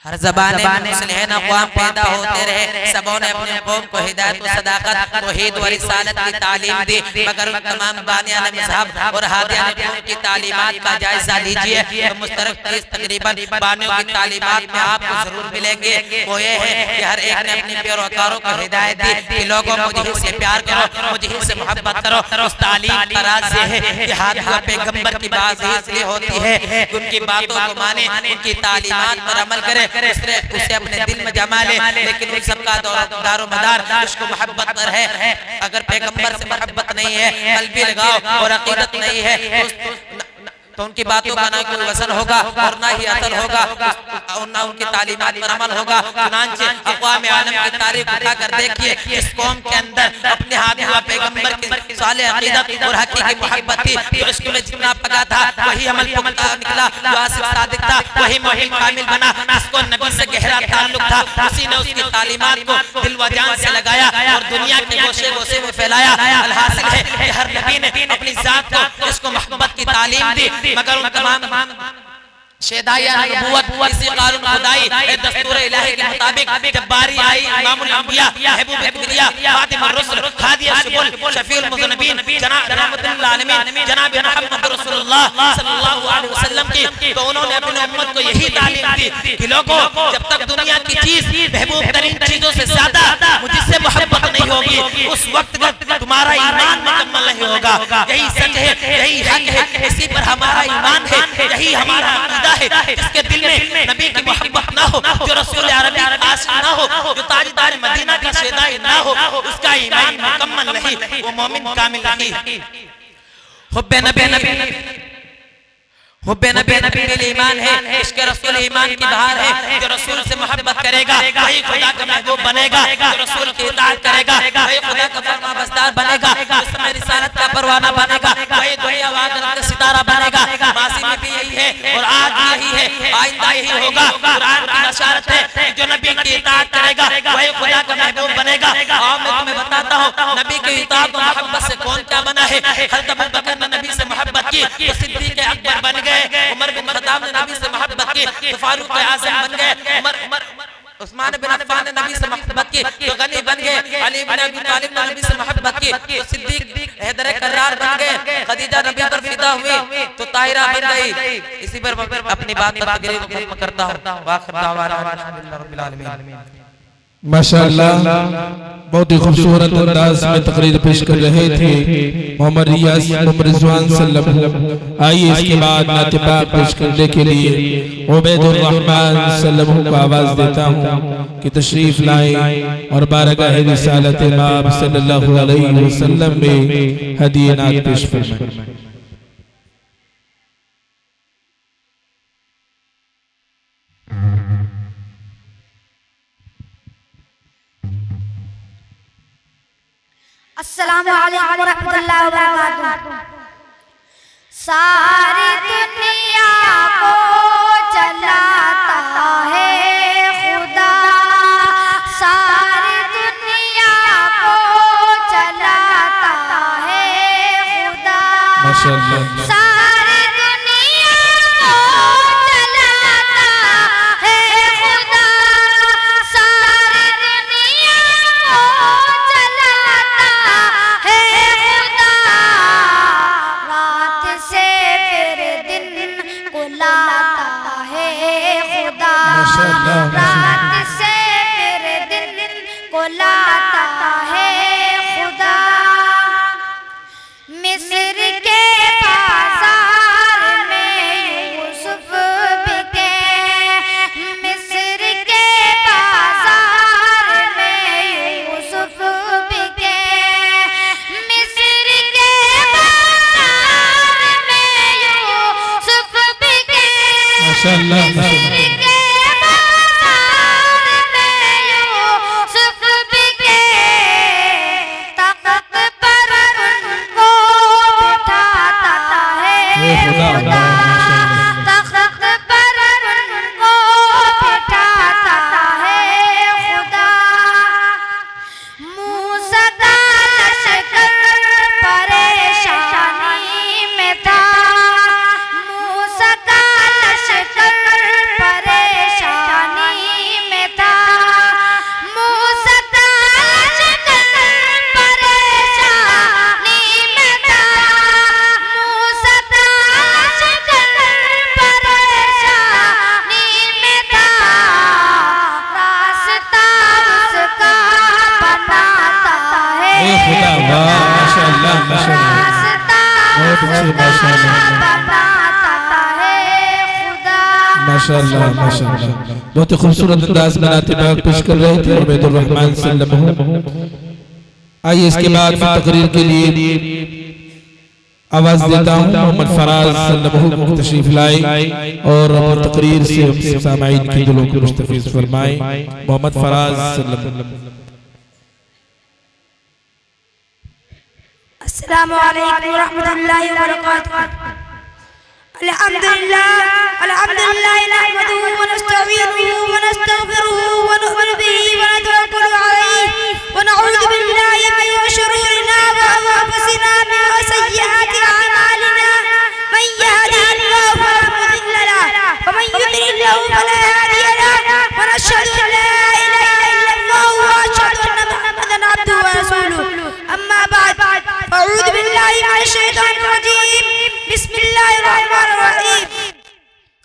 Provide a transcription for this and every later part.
हर ज़बाने मुस्लिम अक़वाम पैदा होते रहे, सबों ने अपने कौम को हिदायत व सदाकत, तौहीद व रिसालत की तालीम दी, मगर उन तमाम बानियान मज़हब और हादियान की तालीमात का जायज़ा लीजिए तो मुश्तरक तकरीबन बानियों की तालीमात में आपको ज़रूर मिलेंगे। वो ये है कि हर एक ने अपने पैरोकारों को हिदायत दी कि लोगों मुझे से प्यार करो, मुझे से मोहब्बत करो। उस तालीम का राज ये है कि हादिया पैगम्बर की बात इसलिए होती है उनकी बातों को माने, उनकी तालीमात पर अमल करे, उसे अपने दिल में जमा ले। लेकिन उन सबका दारो मदार उसको मोहब्बत पर है। अगर पैगंबर से मोहब्बत नहीं है, कल्बी लगाओ और अकीदत नहीं है तो उनकी बातों का ना कोई वजन होगा और ना ही असर होगा और ना उनकी तालीमात पर अमल होगा। चुनांचे अक़वाम आलम की तारीख उठाकर देखिए, इस कौम के अंदर अपने हाथ हुआ पैगंबर की साले अकीदत और हकीकी मोहब्बत थी। तो इसके में जितना पका था वही अमल पुख्ता निकला, जो आसिफ सादिक था वही मोहिम कामिल बना, जिसको नबी से गहरा ताल्लुक था। उसी ने उसकी तालीमात को दिल व जान से लगाया और दुनिया के गोशे गोशे में फैलाया। अलहासिल है कि हर नबी ने अपनी जात को इसको मोहब्बत की तालीम दी, मगर उन तमाम शेदाया नबूवत इसी कानून खुदाई दस्तूर इलाही के मुताबिक जब बारी आई इमामुल अंबिया महबूब किबरिया खातिमुर रसूल हादिया शुबुल शफीउल मुज़नबीन जनाब रहमतुल्लिल आलमीन जनाब मुहम्मद रसूलुल्लाह सल्लल्लाहु अलैहि वसल्लम की, तो उन्होंने अपनी उम्मत को यही तालीम दी कि लोगों, जब तक दुनिया की चीज महबूब तरीन चीजों से ज्यादा मुझसे मोहब्बत नहीं होगी, उस वक्त तक तुम्हारा ईमान मुकम्मल नहीं होगा। यही सच है, यही हक है, इसी पर हमारा ईमान है, यही हमारा अकीदा है। जिसके दिल में नबी की मोहब्बत ना हो, जो रसूल अरबी आशिक ना हो, जो ताजदार मदीना का शेदाई ना हो, उसका ईमान मुकम्मल नहीं, वो मोमिन कामिल नहीं। हुब्बे नबी हुब्बे नबी ईमान है, इश्क़ रसूल ईमान की बहार है। जो रसूल से मोहब्बत करेगा वही खुदा का महबूब बनेगा, जो रसूल की इताअत करेगा वही खुदा का फरमाबरदार बनेगा, जो समय रिसालत का परवाना बनेगा वही दुनिया व आखिरत का सितारा बनेगा। माज़ी में भी यही है और आज भी यही है, आइंदा यही होगा। कुरान की बशारत है जो नबी की इताअत करेगा वही खुदा का महबूब बनेगा। और मैं तुम्हें बताता हूँ नबी की इताअत और मोहब्बत से कौन क्या बना है। हज़रत अबू बकर ने नबी से मोहब्बत की तो सिद्दीक़ अकबर बन गए, उमर बिन खत्ताब ने नबी से मोहब्बत की तो फारूक आज़म बन गए, उस्मान बिन अफ़्फ़ान ने नबी से मोहब्बत की तो गनी बन गए, अली बिन अबी तालिब ने नबी से मोहब्बत की तो सिद्दीक हैदर कर्रार बन गए, खदीजा नबी पर फिदा हुई तो ताहिरा बन गई। इसी पर अपनी बात पर तकरीर खत्म करता हूं। आखिर दावाना अल्हम्दुलिल्लाह रब्बिल आलमीन। माशाअल्लाह, बहुत ही खूबसूरत अंदाज में तकरीर पेश कर रहे थे मोहम्मद रियाज मोहम्मद रिजवान सल्लल्लाहु। आइए इसके बाद नातिबा पेश करने के लिए उबैदुर रहमान सल्लल्लाहु को आवाज देता हूँ कि तशरीफ लाएं और बारगाह रिसालत इमाम सल्लल्लाहु अलैहि वसल्लम में हदीए नात पेश फरमाएं। अस्सलामु अलैकुम रहमतुल्लाहि व बरकातुहू। सारी दुनिया को चलाता है खुदा, सारी दुनिया को चलाता है खुदा। माशाअल्लाह, सारी दुनिया को चलाता है खुदा, सारी दुनिया को चलाता है खुदा। रात से फिर दिन को लाता है खुदा, रात से फिर दिन को लाता है खुदा। मिस्र के बाजार में यूसुफ बिके, मिस्र के बाजार में यूसुफ बिके, मिस्र के बाजार में यूसुफ बिके, माशाअल्लाह, मिस्र के बाजार में यूसुफ बिके। तख्त पर उनको बिठाता है खुदा, तख्त पर उनको बिठाता है खुदा। मूसा का लश्कर परेशानी में था, मूसा का लश्कर परेशानी खुदा वाह माशाअल्लाह माशाअल्लाह बहुत अच्छे माशाअल्लाह माशाअल्लाह माशाअल्लाह बहुत ही खूबसूरत अंदाज में नातिबाग पेश कर रहे थे उबैदुर रहमान सल्लल्लाहु। आइए इसके बाद तकरीर के लिए आवाज देता हूँ मोहम्मद फराज सल्लल्लाहु को तशरीफ लाए और तकरीर से सामाईन के दिलों को मुस्तफीज फरमाए। मोहम्मद फराज सल्लल्लाहु। अस्सलामु अलैकुम रहमतुल्लाहि व बरकातुहू। अल्हम्दुलिल्लाह नहमदुहु व नस्तईनुहु व नस्तगफिरुहु व नु'मिनु बिही व नतवक्कलु अलैहि व नऊज़ु बिल्लाहि मिन शुरूरिना व अंफुसिना व सय्यिआति अअमालिना। मन यहदिहिल्लाहु फला मुदिल्ल लहु व मन युद्लिल्हु फला हादिय लहु व नशहदु अन ला इलाहा इल्लल्लाहु व अशहदु अन्ना मुहम्मदन अब्दुहु व रसूलुहु। अम्मा बाद अऊज़ु बिल्लाहि मिनश शैतानिर रजीम। बिस्मिल्लाहिर रहमानिर रहीम।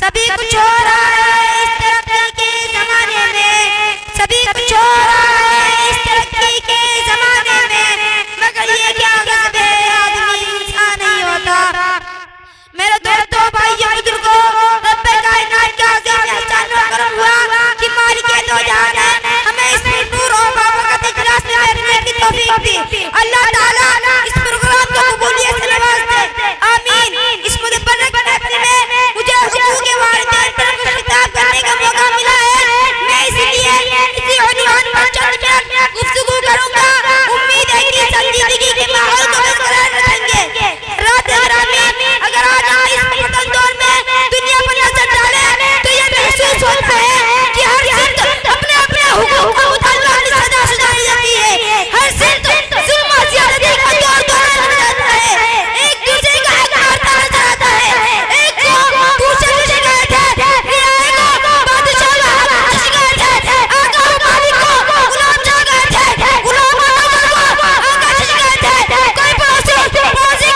सभी कुछ हो रहा है इस तरक्की के जमाने में, सभी कुछ हो रहा है इस तरक्की के जमाने में, मगर ये क्या गजब है आदमी इंसान नहीं होता। मेरे दोस्तों भाइयों बुजुर्गों, रब्बे कायनात का अज़ीम एहसान और करम हुआ कि मालिक दो जहान है हमें इस नूर और बरकत इखलास में रहने की तौफीक दी। अल्लाह ताला इस प्रोग्राम को कबूलियत से नवाज दे, आमीन। इस मुबारक महफिल में मुझे हुकूक के वालिदैन पर कुछ खिताब करने का मौका मिला है। मैं इसलिए इसी उन्वान पर चढ़ कर गुफ्तगू करूंगा। उम्मीद है कि जिंदगी के माहौल को बरकरार रखेंगे। रात ग्रामीण अगर आज हम इस मुकद्दस दौर में दुनिया पर नजर डालें तो ये महसूस होता है कि हर सिर्फ अपने अपने हुकूक को अल्लाह की सजा सुनाई जाती है। हर सिर्फ जुल्म और ज़्यादती का दौर नजर आता है। एक दूसरे का हक मारता नजर आता है। एक को दूसरे की शिकायत है, फिर आएगा बादशाह का हक की शिकायत है, आका मालिक को गुलाम शिकायत है, गुलाम आका को आका से शिकायत है। कोई पड़ोसी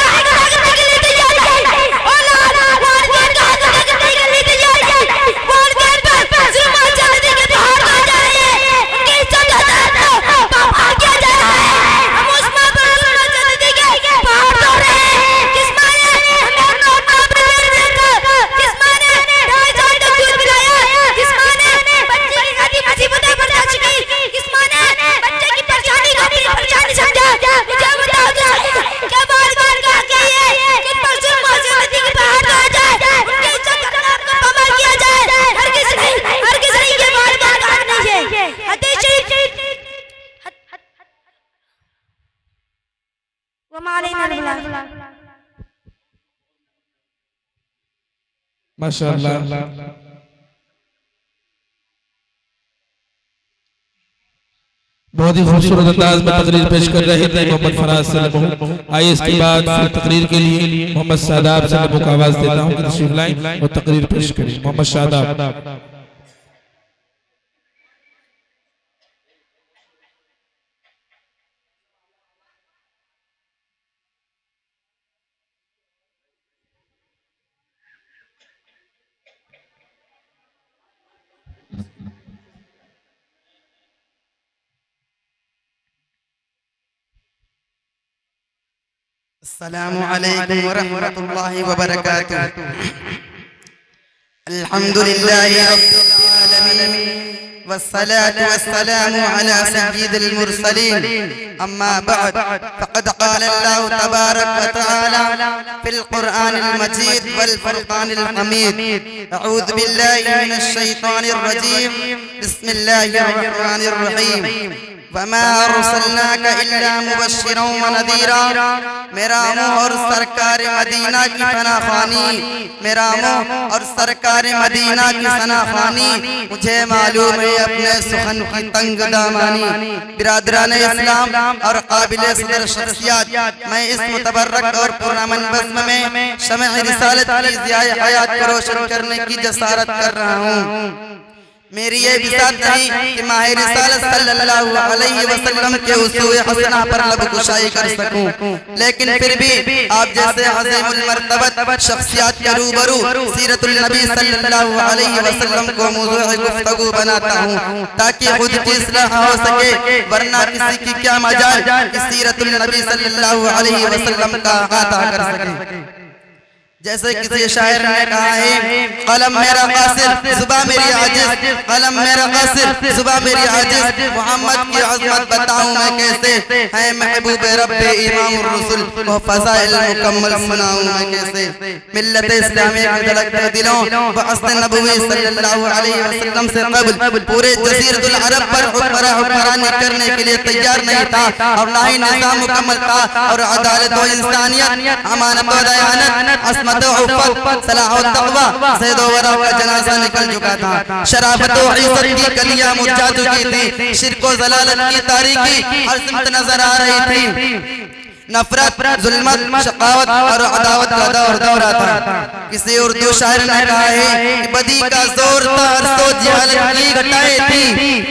का हक मांगने के लिए तैयार है, औलाद वालिदैन का हक मांगने के लिए तैयार है। वालिदैन पर जुल्म और ज़्यादती के पहाड़ आ जा रहे हैं, उनकी इज्जत हज़ार पार किया जा रहा है। हम उस माँ पर जुल्म और ज़्यादती के पहाड़ तोड़ रहे हैं जिस माँ ने हमें अपना अपने पेट में रखा, जिस माँ ने 2.5 साल तक दूध पिलाया, जिस माँ ने बच्चे की सारी मुसीबतें बर्दाश्त की, जिस माँ ने बच्चे की परेशानी को अपनी परेशानी समझा। मुझे बताओ क्या वालिदैन का हक है जिन पर जुल्म और ज़्यादती के पहाड़ तोड़ा जाए, उनकी इज्जत पामाल किया जाए? हरगिज़ नहीं, ये वालिदैन का हक नहीं है। हदीस शरीफ माशाअल्लाह बहुत ही खूबसूरत अंदाज में तकरीर पेश कर रहे थे मोहम्मद फराज सल्लल्लाहु। आइए इसके बाद तकरीर के लिए मोहम्मद शादाब सल्लल्लाहु को आवाज देता हूँ कि तशरीफ लाएं और तकरीर पेश करें। मोहम्मद शादाब। अस्सलामु अलैकुम व रहमतुल्लाहि व बरकातुहू। अल्हम्दुलिल्लाहि रब्बिल आलमीन वस्सलातु वस्सलामु अला सय्यिदिल मुरसलीन। अम्मा बअद फ़क़द क़ाल अल्लाहु तबारक व तआला फ़िल क़ुरआनिल मजीद वल फ़ुरक़ानिल हमीद। अऊज़ु बिल्लाहि मिनश शैतानिर रजीम। बिस्मिल्लाहिर रहमानिर रहीम। वमा अरसलनाका इल्ला मुबश्शिरन व नज़ीरा। मेरा मुँह और सरकार मदीना की फनाखानी, मेरा मुँह और सरकार मदीना की फनाखानी, मुझे मालूम है अपने सुखन की तंग दामानी। बिरादरान इस्लाम और काबिले सदर शख्सियत, मैं इस मुतबर्रक और पुरअमन बज़्म में शमअ रिसालत की ज़िया हयात को रोशन करने की जसारत कर रहा हूँ। मेरी ये विसात नहीं कि माहिर रिसालत सल्लल्लाहु अलैहि वसल्लम के उसूल हसना पर लब कुशाई कर सकूं, लेकिन फिर भी आप जैसे अज़ीमुल मर्तबत शख्सियत के रूबरू सीरतुल नबी सल्लल्लाहु अलैहि वसल्लम को मौज़ूअ गुफ्तगू बनाता हूं ताकि खुद की इस्लाह हो सके, वरना किसी की क्या मजाल कि सीरतुल नबी सल्लल्लाहु अलैहि वसल्लम का अहाता कर सके। जैसे किसी शायर ने कहा है, कलम मेरा कासिर जुबां मेरी आजिज़, कलम मेरा कासिर जुबां मेरी आजिज़, मोहम्मद की अज़मत बताऊं मैं कैसे, है महबूब रब्बे इमामुर रसूल को फज़ाइल मुकम्मल सुनाऊं मैं कैसे। मिल्लत इस्लामी के धड़कते दिलों व अस्ल नबवी सल्लल्लाहु अलैहि वसल्लम से क़ब्ल पूरे जज़ीरतुल अरब पर हुक्मरानी करने के लिए तैयार नहीं था, और ना ही निज़ाम मुकम्मल था, और अदालत व इंसानियत, अमानत व दयानत, सलाह और तक़वा ज़ैद व वरा का जनाजा निकल चुका था। शराफत और इज़्ज़त की कलियां मुरझा चुकी थी, शिर्क व ज़लालत की तारीकी हर सिमत नजर आ रही थी। नफरत, जुल्मत, शकावत और अदावत का दौर था। किसी उर्दू शायर ने कहा है कि बदी का जोर था हर सो जहालत की घटाएं थी,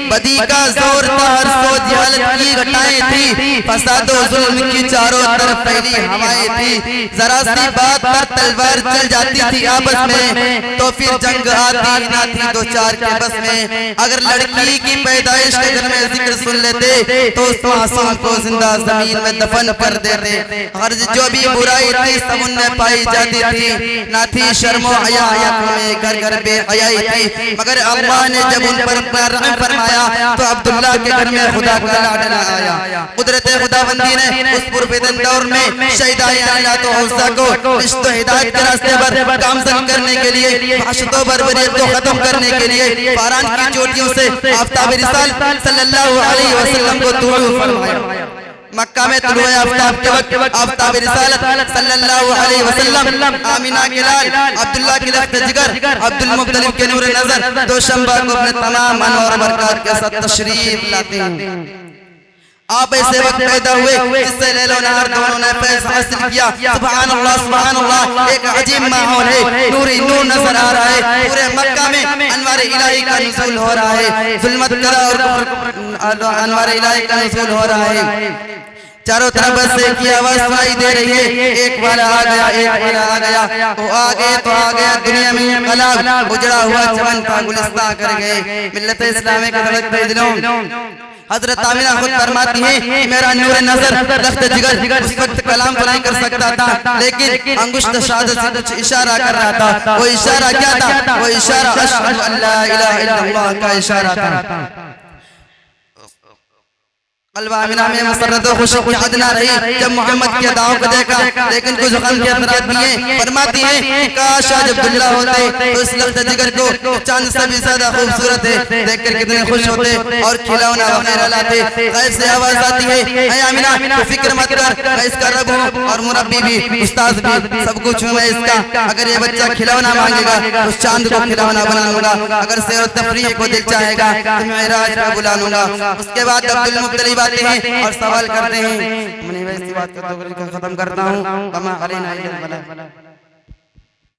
बदी का जोर था हर सो जहालत की घटाएं थी, फसाद और जुल्म की चारों तरफ फैली हवाएं थी। जरा सी बात पर तलवार चल जाती थी आपस में, तो फिर जंग आती ना थी दो चार के बस में। अगर लड़की की पैदाइश के घर में जिक्र सुन लेते तो उस मासूम को जिंदा जमीन में दफन कर हर जो भी बुराई थी सब उनमें पाई जाती थी, ना थी शर्मो हया में घर घर बेहयाई थी। मगर अल्लाह ने जब उन पर अपना रहम फरमाया तो अब्दुल्ला के घर में खुदा का लाडला आया। कुदरत खुदाबंदी ने उस पुरफितन दौर में शहीदाए अल्लाह तो उज़्ज़ा को रिश्ते हिदायत के रास्ते पर गामज़न करने के लिए, वहशत व बर्बरियत को खत्म करने के लिए फारान की चोटियों से आफ़ताब रिसालत सल्लल्लाहु अलैहि वसल्लम को तुलू फरमाया। मक्का में तुलूए आफ्ताब के वक्त आफ्ताब रिसालत सल्लल्लाहु अलैहि वसल्लम आमिना के लाल अब्दुल्ला के लख्त जिगर अब्दुल मुत्तलिब के नूर नजर दो शंबा को अपने तमाम अनवार बरकत के साथ तशरीफ लाते हैं। आप ऐसे वक्त पैदा हुए जिससे लैलो नहार दोनों ने फैज़ हासिल किया। सुभान अल्लाह, एक अजीब माहौल है, नूरी नूर नजर आ रहा है। पूरे मक्का में अनवार इलाही का नुज़ूल हो रहा है, जुल्मत और अनवार इलाही का नुज़ूल हो रहा है। चारों तरफ बस एक ही आवाज सुनाई दे रही है, एक वाला आ गया, एक वाला आ गया, तो आ गया दुनिया में इंक़लाब, उजड़ा हुआ चमन था गुलिस्तां कर गए। मिल्लत इस्लामी के धड़कते दिलों हजरत आमिना खुद फरमाती है कि मेरा नूर नजर रख्त जिगर उस वक्त कलाम तो नहीं कर सकता था, लेकिन अंगुष्ठ शहादत से कुछ इशारा कर रहा था। वो इशारा क्या था? वो इशारा अशहदु अल्ला इलाहा इल्लल्लाह का इशारा था। कल्बा आमिना में मसरत व खुशी की हद ना रही जब मोहम्मद की अदाओं को देखा, लेकिन कुछ गम के असरात भी हैं। फरमाती हैं कि काश आज अब्दुल्ला होते तो इस लख्त जिगर को चांद से भी ज्यादा खूबसूरत है देखकर कितने खुश होते और खिलौना वगैरह लाते। गैर से आवाज आती है, ऐ आमिना तू फिक्र मत कर, मैं इसका रब हूँ और मुरब्बी भी, उस्ताद भी, सब कुछ हूँ मैं इसका। अगर ये बच्चा खिलौना मांगेगा तो चांद को खिलौना बना लूंगा, अगर सैर व तफरीह को दिल चाहेगा तो मैं मेराज पर बुला लूंगा। उसके बाद अब्दुल मुत्तलिब हैं और सवाल करते हैं। मैंने वैसी बात को खत्म करता हूँ।